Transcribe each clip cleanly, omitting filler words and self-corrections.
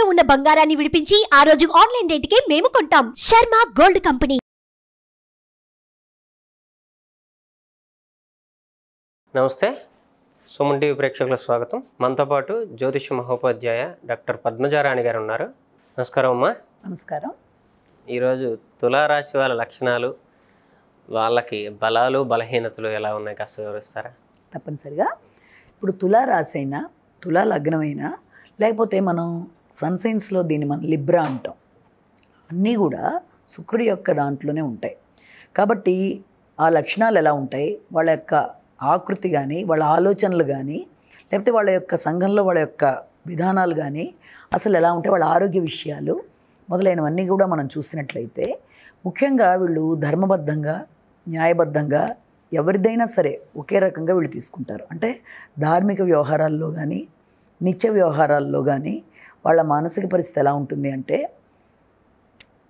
తాకట్టులో ఉన్న బంగారాన్ని విడిపించి ఆ రోజు ఆన్లైన్ రేటుకే మేము కొంటాం. Sharma gold company. నమస్తే, సుమన్ టీవీ ప్రేక్షకులకు స్వాగతం. మనతో పాటు జ్యోతిష మహోపాధ్యాయ డాక్టర్ పద్మజారాణి గారు ఉన్నారు. నమస్కారం అమ్మా. నమస్కారం. ఈరోజు తులారాశి వాళ్ళ లక్షణాలు, వాళ్ళకి బలాలు బలహీనతలు ఎలా ఉన్నాయి కాస్త వివరిస్తారా? తప్పనిసరిగా. ఇప్పుడు తులారాశి అయినా, తులా లగ్నమైనా, లేకపోతే మనం సన్సైన్స్లో దీన్ని మనం లిబ్రా అంటాం, అన్నీ కూడా శుక్రుడి యొక్క దాంట్లోనే ఉంటాయి. కాబట్టి ఆ లక్షణాలు ఎలా ఉంటాయి, వాళ్ళ యొక్క ఆకృతి కానీ, వాళ్ళ ఆలోచనలు కానీ, లేకపోతే వాళ్ళ యొక్క సంఘంలో వాళ్ళ యొక్క విధానాలు కానీ అసలు ఎలా ఉంటాయి, వాళ్ళ ఆరోగ్య విషయాలు మొదలైనవన్నీ కూడా మనం చూసినట్లయితే ముఖ్యంగా వీళ్ళు ధర్మబద్ధంగా, న్యాయబద్ధంగా ఎవరిదైనా సరే ఒకే రకంగా వీళ్ళు తీసుకుంటారు. అంటే ధార్మిక వ్యవహారాల్లో కానీ, నిత్య వ్యవహారాల్లో కానీ వాళ్ళ మానసిక పరిస్థితి ఎలా ఉంటుంది అంటే,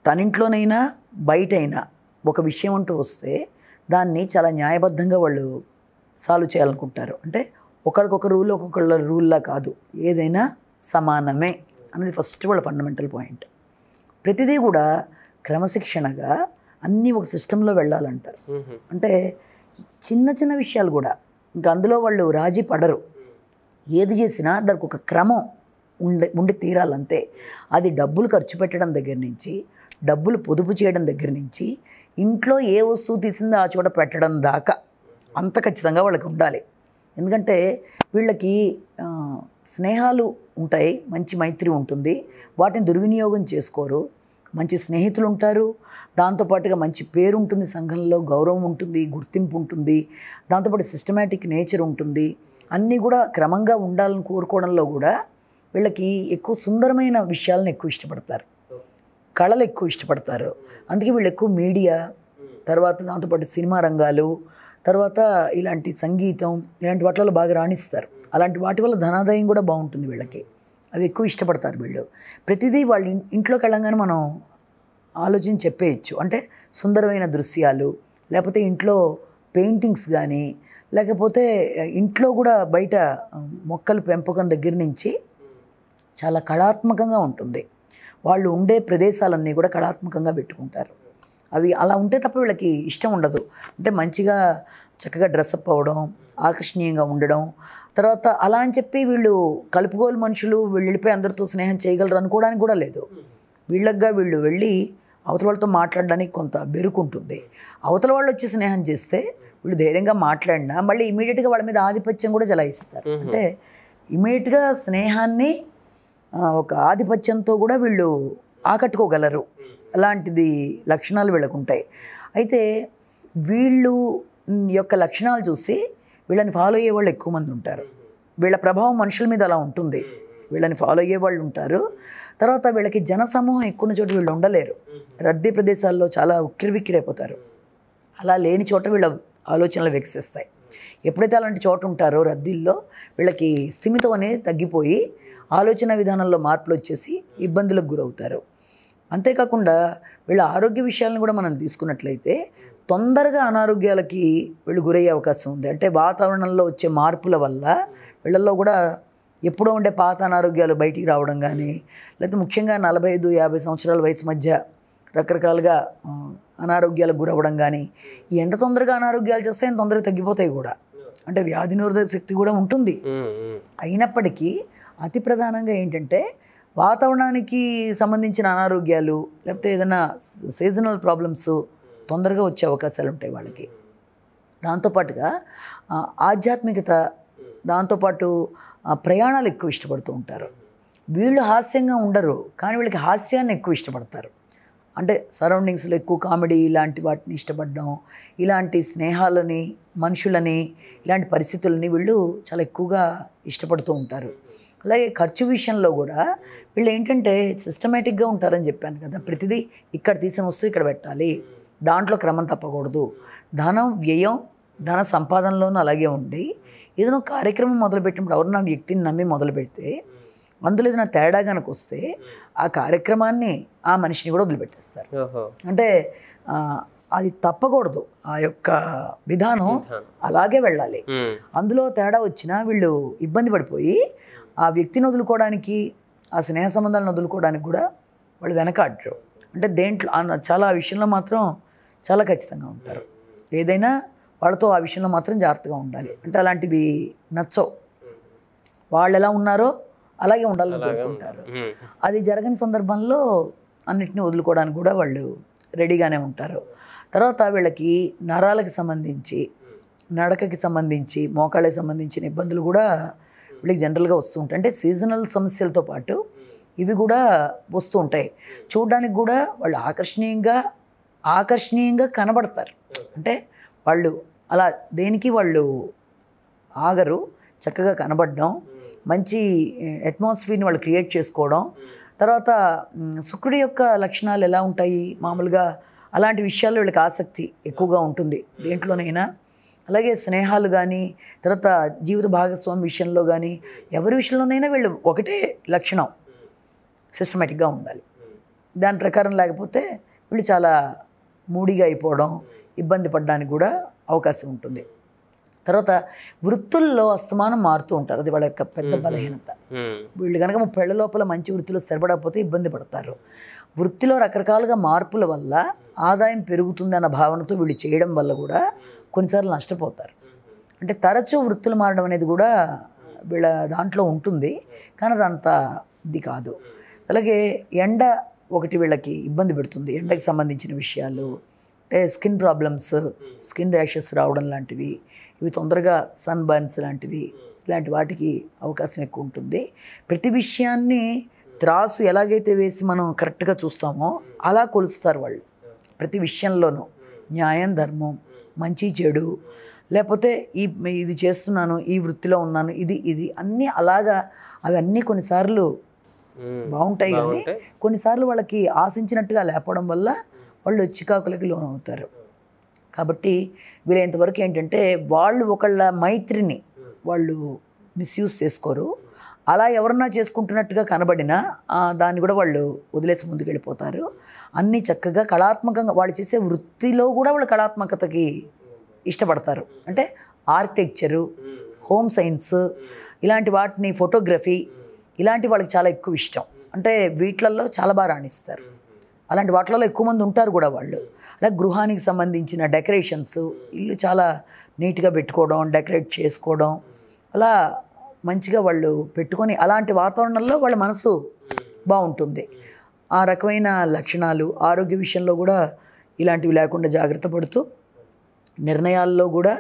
తన ఇంట్లోనైనా బయటైనా ఒక విషయం అంటూ వస్తే దాన్ని చాలా న్యాయబద్ధంగా వాళ్ళు సాల్వ్ చేయాలనుకుంటారు. అంటే ఒకరికొక రూల్ ఒక్కొక్కళ్ళ రూల్లా కాదు, ఏదైనా సమానమే అనేది ఫస్ట్ వాళ్ళ ఫండమెంటల్ పాయింట్. ప్రతిదీ కూడా క్రమశిక్షణగా అన్నీ ఒక సిస్టంలో వెళ్ళాలంటారు. అంటే చిన్న చిన్న విషయాలు కూడా ఇంకా అందులో వాళ్ళు రాజీ పడరు. ఏది చేసినా దానికి ఒక క్రమం ఉండి తీరాలంతే. అది డబ్బులు ఖర్చు పెట్టడం దగ్గర నుంచి, డబ్బులు పొదుపు చేయడం దగ్గర నుంచి, ఇంట్లో ఏ వస్తువు తీసిందో ఆ చోట పెట్టడం దాకా అంత ఖచ్చితంగా వాళ్ళకి ఉండాలి. ఎందుకంటే వీళ్ళకి స్నేహాలు ఉంటాయి, మంచి మైత్రి ఉంటుంది, వాటిని దుర్వినియోగం చేసుకోరు. మంచి స్నేహితులు ఉంటారు, దాంతోపాటుగా మంచి పేరు ఉంటుంది, సంఘంలో గౌరవం ఉంటుంది, గుర్తింపు ఉంటుంది, దాంతోపాటు సిస్టమేటిక్ నేచర్ ఉంటుంది. అన్నీ కూడా క్రమంగా ఉండాలని కోరుకోవడంలో కూడా వీళ్ళకి ఎక్కువ సుందరమైన విషయాలను ఎక్కువ ఇష్టపడతారు, కళలు ఎక్కువ ఇష్టపడతారు. అందుకే వీళ్ళు ఎక్కువ మీడియా, తర్వాత దాంతోపాటు సినిమా రంగాలు, తర్వాత ఇలాంటి సంగీతం, ఇలాంటి వాటిలో బాగా రాణిస్తారు. అలాంటి వాటి వల్ల ధనాదాయం కూడా బాగుంటుంది వీళ్ళకి, అవి ఎక్కువ ఇష్టపడతారు వీళ్ళు. ప్రతిదీ వాళ్ళ ఇంట్లోకి వెళ్ళంగానే మనం ఆలోచించి చెప్పేయచ్చు. అంటే సుందరమైన దృశ్యాలు, లేకపోతే ఇంట్లో పెయింటింగ్స్ కానీ, లేకపోతే ఇంట్లో కూడా బయట మొక్కలు పెంపకం దగ్గర నుంచి చాలా కళాత్మకంగా ఉంటుంది. వాళ్ళు ఉండే ప్రదేశాలన్నీ కూడా కళాత్మకంగా పెట్టుకుంటారు. అవి అలా ఉంటే తప్ప వీళ్ళకి ఇష్టం ఉండదు. అంటే మంచిగా చక్కగా డ్రెస్అప్ అవ్వడం, ఆకర్షణీయంగా ఉండడం, తర్వాత అలా అని చెప్పి వీళ్ళు కలుపుగోలు మనుషులు, వీళ్ళు వెళ్ళిపోయి అందరితో స్నేహం చేయగలరు అనుకోవడానికి కూడా లేదు. వీళ్ళగా వీళ్ళు వెళ్ళి అవతల వాళ్ళతో మాట్లాడడానికి కొంత బెరుకుంటుంది. అవతల వాళ్ళు వచ్చి స్నేహం చేస్తే వీళ్ళు ధైర్యంగా మాట్లాడినా మళ్ళీ ఇమీడియట్గా వాళ్ళ మీద ఆధిపత్యం కూడా జలాయిస్తారు. అంటే ఇమీడియట్గా స్నేహాన్ని ఒక ఆధిపత్యంతో కూడా వీళ్ళు ఆకట్టుకోగలరు. అలాంటిది లక్షణాలు వీళ్ళకు ఉంటాయి. అయితే వీళ్ళు యొక్క లక్షణాలు చూసి వీళ్ళని ఫాలో అయ్యే వాళ్ళు ఎక్కువ మంది ఉంటారు. వీళ్ళ ప్రభావం మనుషుల మీద అలా ఉంటుంది, వీళ్ళని ఫాలో అయ్యే వాళ్ళు ఉంటారు. తర్వాత వీళ్ళకి జనసమూహం ఎక్కువ చోట వీళ్ళు ఉండలేరు, రద్దీ ప్రదేశాల్లో చాలా ఉక్కిరిబిక్కిరైపోతారు. అలా లేని చోట వీళ్ళ ఆలోచనలు వికసిస్తాయి. ఎప్పుడైతే అలాంటి చోట ఉంటారో రద్దీల్లో వీళ్ళకి స్థిమితం అనేది తగ్గిపోయి ఆలోచన విధానంలో మార్పులు వచ్చేసి ఇబ్బందులకు గురవుతారు. అంతేకాకుండా వీళ్ళ ఆరోగ్య విషయాలను కూడా మనం తీసుకున్నట్లయితే తొందరగా అనారోగ్యాలకి వీళ్ళు గురయ్యే అవకాశం ఉంది. అంటే వాతావరణంలో వచ్చే మార్పుల వల్ల వీళ్ళల్లో కూడా ఎప్పుడో ఉండే పాత అనారోగ్యాలు బయటికి రావడం కానీ, లేకపోతే ముఖ్యంగా 45-50 సంవత్సరాల వయసు మధ్య రకరకాలుగా అనారోగ్యాలకు గురవ్వడం కానీ, ఈ ఎంత తొందరగా అనారోగ్యాలు చేస్తే ఎంత తొందరగా తగ్గిపోతాయి కూడా. అంటే వ్యాధి నిరోధక శక్తి కూడా ఉంటుంది. అయినప్పటికీ అతి ప్రధానంగా ఏంటంటే వాతావరణానికి సంబంధించిన అనారోగ్యాలు, లేకపోతే ఏదైనా సీజనల్ ప్రాబ్లమ్స్ తొందరగా వచ్చే అవకాశాలు ఉంటాయి వాళ్ళకి. దాంతోపాటుగా ఆధ్యాత్మికత, దాంతోపాటు ప్రయాణాలు ఎక్కువ ఇష్టపడుతూ ఉంటారు. వీళ్ళు హాస్యంగా ఉండరు, కానీ వీళ్ళకి హాస్యాన్ని ఎక్కువ ఇష్టపడతారు. అంటే సరౌండింగ్స్లో ఎక్కువ కామెడీ ఇలాంటి వాటిని ఇష్టపడడం, ఇలాంటి స్నేహాలని, మనుషులని, ఇలాంటి పరిస్థితులని వీళ్ళు చాలా ఎక్కువగా ఇష్టపడుతూ ఉంటారు. అలాగే ఖర్చు విషయంలో కూడా వీళ్ళు ఏంటంటే సిస్టమేటిక్గా ఉంటారని చెప్పాను కదా. ప్రతిదీ ఇక్కడ తీసిన వస్తువు ఇక్కడ పెట్టాలి, దాంట్లో క్రమం తప్పకూడదు. ధనం వ్యయం, ధన సంపాదనలోనూ అలాగే ఉండి ఏదైనా కార్యక్రమం మొదలుపెట్టినప్పుడు ఎవరు నా వ్యక్తిని నమ్మి మొదలు పెడితే అందులో ఏదైనా తేడా కనుక వస్తే ఆ కార్యక్రమాన్ని, ఆ మనిషిని కూడా వదిలిపెట్టేస్తారు. అంటే అది తప్పకూడదు, ఆ యొక్క విధానం అలాగే వెళ్ళాలి. అందులో తేడా వచ్చినా వీళ్ళు ఇబ్బంది పడిపోయి ఆ వ్యక్తిని వదులుకోవడానికి, ఆ స్నేహ సంబంధాలను వదులుకోవడానికి కూడా వాళ్ళు వెనకాడరు. అంటే దేంట్లో చాలా ఆ విషయంలో మాత్రం చాలా ఖచ్చితంగా ఉంటారు. ఏదైనా వాళ్ళతో ఆ విషయంలో మాత్రం జాగ్రత్తగా ఉండాలి. అంటే అలాంటివి నచ్చవు. వాళ్ళు ఎలా ఉన్నారో అలాగే ఉండాలని కోరుకుంటారు. అది జరగని సందర్భంలో అన్నిటిని వదులుకోవడానికి కూడా వాళ్ళు రెడీగానే ఉంటారు. తర్వాత వీళ్ళకి నరాలకు సంబంధించి, నడకకి సంబంధించి, మోకాళ్ళకి సంబంధించిన ఇబ్బందులు కూడా వీళ్ళకి జనరల్గా వస్తూ ఉంటాయి. అంటే సీజనల్ సమస్యలతో పాటు ఇవి కూడా వస్తూ ఉంటాయి. చూడడానికి కూడా వాళ్ళు ఆకర్షణీయంగా కనబడతారు. అంటే వాళ్ళు అలా దేనికి వాళ్ళు ఆగరు. చక్కగా కనబడడం, మంచి అట్మాస్ఫియర్ని వాళ్ళు క్రియేట్ చేసుకోవడం. తర్వాత శుక్రుడి యొక్క లక్షణాలు ఎలా ఉంటాయి మామూలుగా అలాంటి విషయాల్లో వీళ్ళకి ఆసక్తి ఎక్కువగా ఉంటుంది దేంట్లోనైనా. అలాగే స్నేహాలు కానీ, తర్వాత జీవిత భాగస్వామి విషయంలో కానీ, ఎవరి విషయంలోనైనా వీళ్ళు ఒకటే లక్షణం, సిస్టమేటిక్గా ఉండాలి. దాని ప్రకారం లేకపోతే వీళ్ళు చాలా మూడీగా అయిపోవడం, ఇబ్బంది పడడానికి కూడా అవకాశం ఉంటుంది. తర్వాత వృత్తుల్లో అస్తమానం మారుతూ ఉంటారు. అది వాళ్ళ యొక్క పెద్ద బలహీనత. వీళ్ళు కనుక 30 ఏళ్ల లోపల మంచి వృత్తిలో స్థిరపడకపోతే ఇబ్బంది పడతారు. వృత్తిలో రకరకాలుగా మార్పుల వల్ల ఆదాయం పెరుగుతుంది అన్న భావనతో వీళ్ళు చేయడం వల్ల కూడా కొన్నిసార్లు నష్టపోతారు. అంటే తరచూ వృత్తులు మారడం అనేది కూడా వీళ్ళ దాంట్లో ఉంటుంది, కానీ అదంత ఇది కాదు. అలాగే ఎండ ఒకటి వీళ్ళకి ఇబ్బంది పెడుతుంది. ఎండకి సంబంధించిన విషయాలు అంటే స్కిన్ ప్రాబ్లమ్స్, స్కిన్ ర్యాషెస్ రావడం లాంటివి, ఇవి తొందరగా సన్ బర్న్స్ లాంటివి, ఇలాంటి వాటికి అవకాశం ఎక్కువ ఉంటుంది. ప్రతి విషయాన్ని త్రాసు ఎలాగైతే వేసి మనం కరెక్ట్గా చూస్తామో అలా కొలుస్తారు వాళ్ళు. ప్రతి విషయంలోనూ న్యాయం, ధర్మం, మంచి చెడు, లేకపోతే ఇది చేస్తున్నాను, ఈ వృత్తిలో ఉన్నాను, ఇది అన్నీ అలాగా. అవన్నీ కొన్నిసార్లు బాగుంటాయి, కానీ కొన్నిసార్లు వాళ్ళకి ఆశించినట్టుగా లేకపోవడం వల్ల వాళ్ళు చికాకులకి లోనవుతారు. కాబట్టి వీలైనంతవరకు ఏంటంటే వాళ్ళు ఒకళ్ళ మైత్రిని వాళ్ళు మిస్యూజ్ చేసుకోరు. అలా ఎవరన్నా చేసుకుంటున్నట్టుగా కనబడినా దాన్ని కూడా వాళ్ళు వదిలేసి ముందుకు వెళ్ళిపోతారు. అన్నీ చక్కగా కళాత్మకంగా వాళ్ళు చేసే వృత్తిలో కూడా వాళ్ళు కళాత్మకతకి ఇష్టపడతారు. అంటే ఆర్కిటెక్చరు, హోమ్ సైన్స్, ఇలాంటి వాటిని, ఫోటోగ్రఫీ, ఇలాంటి వాళ్ళకి చాలా ఎక్కువ ఇష్టం. అంటే వీటిలలో చాలా బాగా రాణిస్తారు. అలాంటి వాటిలలో ఎక్కువ మంది ఉంటారు కూడా వాళ్ళు. అలాగే గృహానికి సంబంధించిన డెకరేషన్స్, ఇల్లు చాలా నీట్గా పెట్టుకోవడం, డెకరేట్ చేసుకోవడం, అలా మంచిగా వాళ్ళు పెట్టుకొని అలాంటి వాతావరణంలో వాళ్ళ మనసు బాగుంటుంది. ఆ రకమైన లక్షణాలు ఆరోగ్య విషయంలో కూడా ఇలాంటివి లేకుండా జాగ్రత్త పడుతూ, నిర్ణయాల్లో కూడా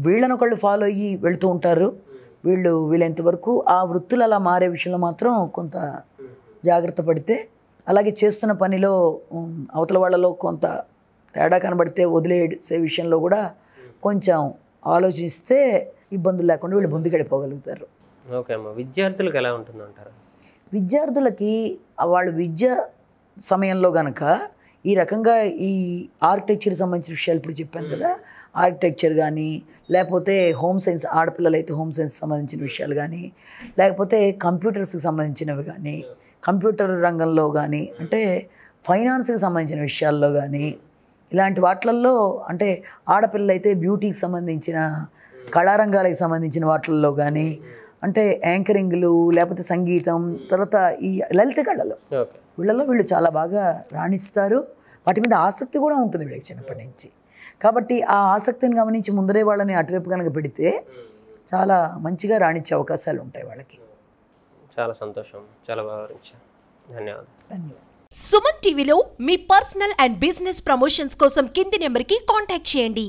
వీళ్ళనొకళ్ళు ఫాలో అయ్యి వెళుతూ ఉంటారు. వీళ్ళెంతవరకు ఆ వృత్తులు అలా మారే విషయంలో మాత్రం కొంత జాగ్రత్త పడితే, అలాగే చేస్తున్న పనిలో అవతల వాళ్ళలో కొంత తేడా కనబడితే వదిలేసే విషయంలో కూడా కొంచెం ఆలోచిస్తే ఇబ్బందులు లేకుండా వీళ్ళు ముందుకెళ్ళిపోగలుగుతారు. ఓకే అమ్మ, విద్యార్థులకు ఎలా ఉంటుందంటారు? విద్యార్థులకి వాళ్ళు విద్య సమయంలో కనుక ఈ రకంగా ఈ ఆర్కిటెక్చర్కి సంబంధించిన విషయాలు ఇప్పుడు చెప్పాను కదా, ఆర్కిటెక్చర్ కానీ, లేకపోతే హోమ్ సైన్స్, ఆడపిల్లలు అయితే హోమ్ సైన్స్ సంబంధించిన విషయాలు కానీ, లేకపోతే కంప్యూటర్స్కి సంబంధించినవి కానీ, కంప్యూటర్ రంగంలో కానీ, అంటే ఫైనాన్స్కి సంబంధించిన విషయాల్లో కానీ, ఇలాంటి వాటిల్లో, అంటే ఆడపిల్లలు అయితే బ్యూటీకి సంబంధించిన, కళారంగాలకు సంబంధించిన వాటిల్లో కానీ, అంటే యాంకరింగ్లు, లేకపోతే సంగీతం, తర్వాత ఈ లలిత కళలు, వీళ్ళు చాలా బాగా రాణిస్తారు. వాటి మీద ఆసక్తి కూడా ఉంటుంది వీళ్ళకి చిన్నప్పటి నుంచి. కాబట్టి ఆ ఆసక్తిని గమనించి ముందరే వాళ్ళని అటువైపు కనుక పెడితే చాలా మంచిగా రాణించే అవకాశాలు ఉంటాయి వాళ్ళకి. చాలా సంతోషం, చాలా బాగా వివరించారు. ధన్యవాదాలు. సుమన్ టీవీలో మీ పర్సనల్ అండ్ బిజినెస్ ప్రమోషన్స్ కోసం కింది నెంబర్కి కాంటాక్ట్ చేయండి.